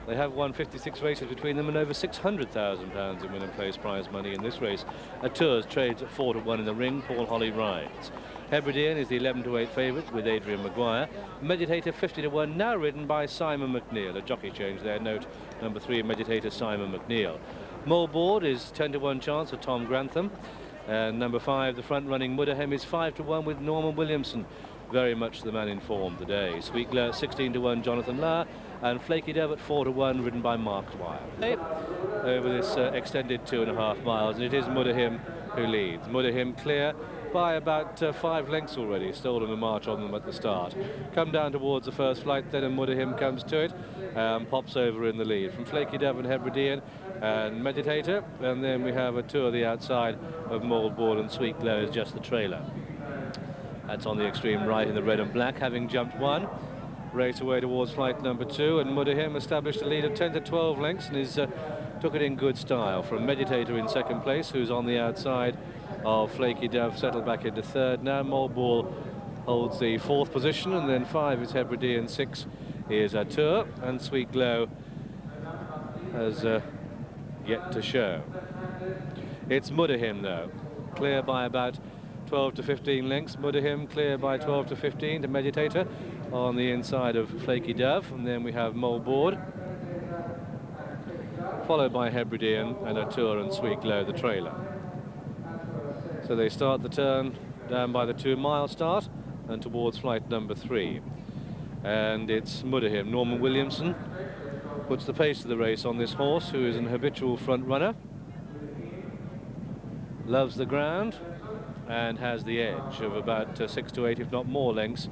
They have won 56 races between them and over £600,000 in win and place prize money in this race. Tours trades at 4 to 1 in the ring. Paul Holly rides. Hebridean is the 11 to 8 favourite with Adrian Maguire. Meditator 50 to 1, now ridden by Simon McNeil. A jockey change there. Note number 3, Meditator Simon McNeil. Moleboard is 10 to 1 chance for Tom Grantham. And number 5, the front running Mudahim, is 5 to 1 with Norman Williamson. Very much the man in form today. Sweet Glow 16 to 1, Jonathan Lahr, and Flaky Dove at 4 to 1, ridden by Mark Dwyer. Over this extended 2.5 miles, and it is Mudahim who leads. Mudahim clear by about 5 lengths already, stolen a march on them at the start. Come down towards the first flight then, and Mudahim comes to it, pops over in the lead. From Flaky Dove and Hebridean and Meditator, and then we have a tour the outside of Moleboard, and Sweet Glow is just the trailer. That's on the extreme right in the red and black, having jumped 1. Race away towards flight number 2, and Mudahim established a lead of 10 to 12 lengths and is took it in good style. From Meditator in second place, who's on the outside of Flaky Dove, settled back into third. Now Moleboard holds the 4th position, and then 5 is Hebridean, 6 is Tour, and Sweet Glow has yet to show. It's Mudahim though, clear by about 12 to 15 lengths. Mudahim clear by 12 to 15 to Meditator on the inside of Flaky Dove, and then we have Moleboard, followed by Hebridean and Tour and Sweet Glow the trailer. So they start the turn down by the 2-mile start and towards flight number 3, and it's Mudahim. Norman Williamson puts the pace to the race on this horse, who is an habitual front runner, loves the ground, and has the edge of about 6 to 8, if not more, lengths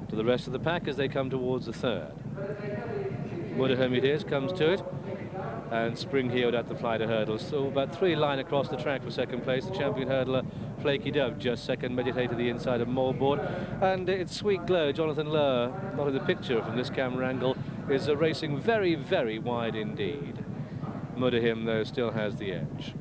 to the rest of the pack as they come towards the third. Mudahim it is, comes to it, and spring-heeled at the flight of hurdles. So about 3 line across the track for second place. The champion hurdler, Flaky Dove, just second. Meditator the inside of Moleboard. And it's Sweet Glow. Jonathan Lahr, not in the picture from this camera angle, is racing very, very wide indeed. Mudahim, though, still has the edge.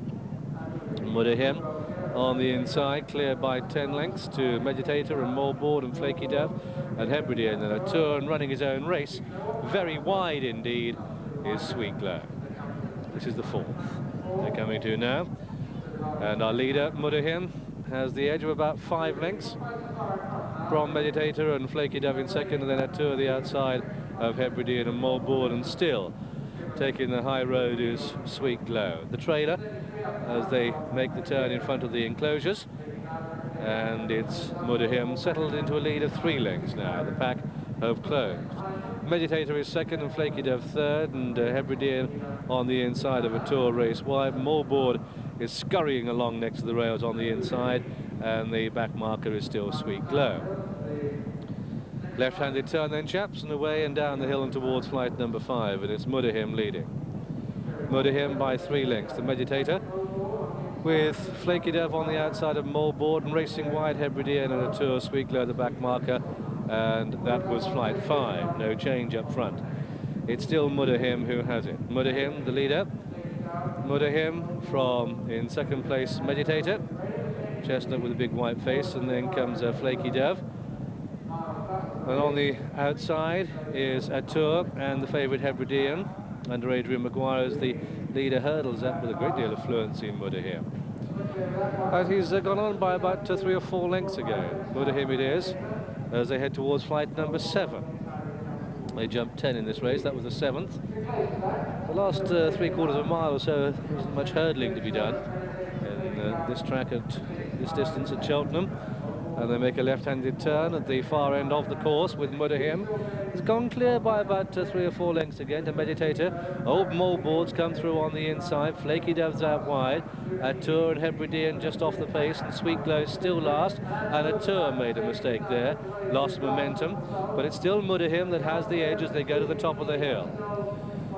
Mudahim on the inside, clear by 10 lengths to Meditator and Moleboard and Flaky Dove and Hebridean, and Tour, and running his own race very wide indeed is Sweet Glow. This is the 4th they're coming to now, and our leader Mudahim has the edge of about 5 lengths from Meditator and Flaky Dove in second, and then Tour the outside of Hebridean and Moleboard, and still taking the high road is Sweet Glow. The trailer as they make the turn in front of the enclosures, and it's Mudahim settled into a lead of 3 lengths now. The pack have closed. Meditator is second and Flaky Dove third, and Hebridean on the inside of Tour race wide. Moleboard is scurrying along next to the rails on the inside, and the back marker is still Sweet Glow. Left-handed turn then, chaps, and away and down the hill and towards flight number 5, and it's Mudahim leading. Mudahim by 3 lengths. The Meditator with Flaky Dove on the outside of Moleboard, and racing wide Hebridean and Tour, Sweet Glow the back marker, and that was flight 5. No change up front. It's still Mudahim who has it. Mudahim the leader. Mudahim from in second place Meditator, chestnut with a big white face, and then comes Flaky Dove. And on the outside is Tour and the favourite Hebridean, under Adrian Maguire as the leader hurdles up with a great deal of fluency in Mudahim. And he's gone on by about 3 or 4 lengths ago. Mudahim it is, as they head towards flight number 7. They jumped 10 in this race, that was the 7th. The last 3/4 of a mile or so, there wasn't much hurdling to be done in this track at this distance at Cheltenham. And they make a left-handed turn at the far end of the course with Mudahim. It's gone clear by about 3 or 4 lengths again to Meditator. Old Moleboard's come through on the inside. Flaky Dove's out wide. Tour and Hebridean just off the pace, and Sweet Glow still last. And Tour made a mistake there, lost momentum. But it's still Mudahim that has the edge as they go to the top of the hill.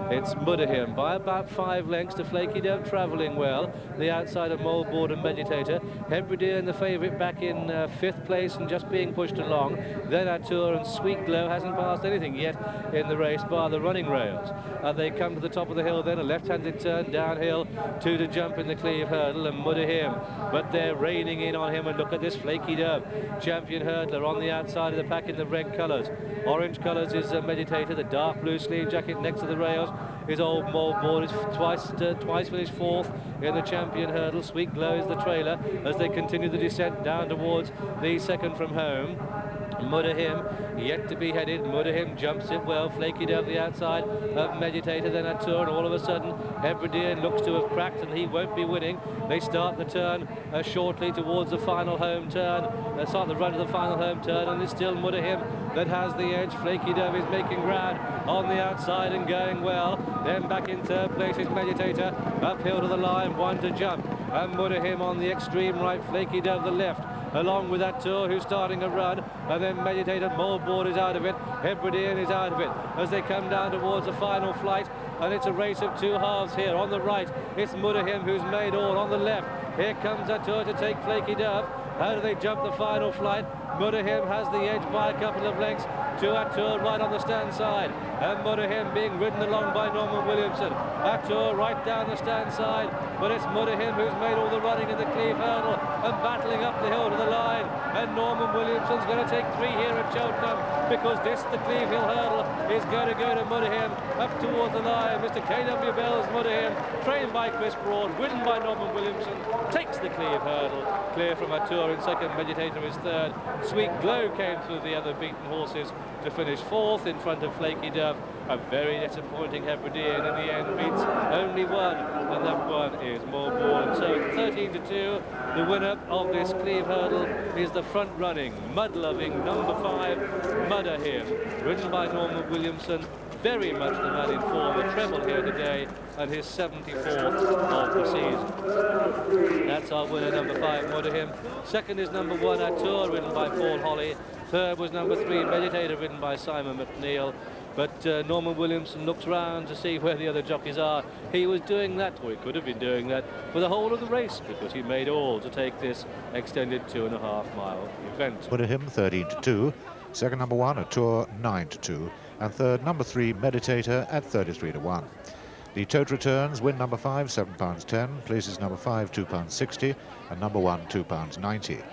It's Mudahim by about 5 lengths to Flaky Dove, travelling well. the outside of Moldboard and Meditator. Hebridean, the favourite, back in 5th place and just being pushed along. Then Atour and Sweet Glow hasn't passed anything yet in the race, bar the running rails. They come to the top of the hill then, a left-handed turn downhill, 2 to jump in the Cleeve Hurdle, and Mudahim. But they're reining in on him, and look at this flaky dove. Champion hurdler on the outside of the pack in the red colours. Orange colours is Meditator, the dark blue sleeve jacket next to the rails is old Moldboard, is twice finished 4th in the champion hurdle. Sweet Glow is the trailer as they continue the descent down towards the second from home. Mudahim yet to be headed. Mudahim jumps it well, flaky down the outside of Meditator, then Atour, and all of a sudden Hebridean looks to have cracked and he won't be winning. They start the turn shortly towards the final home turn. They start the run to the final home turn, and it's still Mudahim that has the edge. Flaky Dove is making ground on the outside and going well. Then back in 3rd place is Meditator, uphill to the line, 1 to jump, and Mudahim on the extreme right, Flaky Dove the left, along with Atour, who's starting a run, and then Meditator. Moldboard is out of it, Hebridean is out of it as they come down towards the final flight, and it's a race of 2 halves here. On the right, it's Mudahim who's made all. On the left, here comes Atour to take Flaky Dove. How do they jump the final flight? Mudahim has the edge by a couple of lengths to Atour right on the stand side, and Mudahim being ridden along by Norman Williamson. Atour right down the stand side, but it's Mudahim who's made all the running in the Cleeve Hurdle and battling up the hill to the line, and Norman Williamson's going to take 3 here at Cheltenham, because this, the Cleeve Hill Hurdle, is going to go to Mudahim up towards the line. Mr. K.W. Bell's Mudahim, trained by Chris Broad, ridden by Norman Williamson, takes the Cleeve Hurdle. Clear from Atour in 2nd, Meditator is 3rd. Sweet Glow came through the other beaten horses to finish 4th in front of Flaky Dove. A very disappointing Hebridean in the end beats only one, and that one is Moldboard. So 13-2, the winner of this Cleeve Hurdle is the front-running, mud-loving number 5 Mudahim, ridden by Norman Williamson. Very much the man in form, a treble here today, and his 74th of the season. That's our winner, number 5 Mudahim. 2nd is number 1 Atour, ridden by Paul Holly. 3rd was number 3 Meditator, ridden by Simon McNeil. But Norman Williamson looks round to see where the other jockeys are. He was doing that, or he could have been doing that, for the whole of the race, because he made all to take this extended 2.5-mile event. Mudahim 13-2, 2nd number 1 Atour 9-2, and 3rd number 3 Meditator at 33-1. The total returns: win number 5 £7.10, places number 5 £2.60, and number 1 £2.90.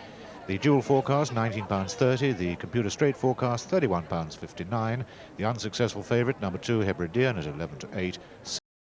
The dual forecast £19.30, the computer straight forecast £31.59. The unsuccessful favourite number 2 Hebridean at 11-8.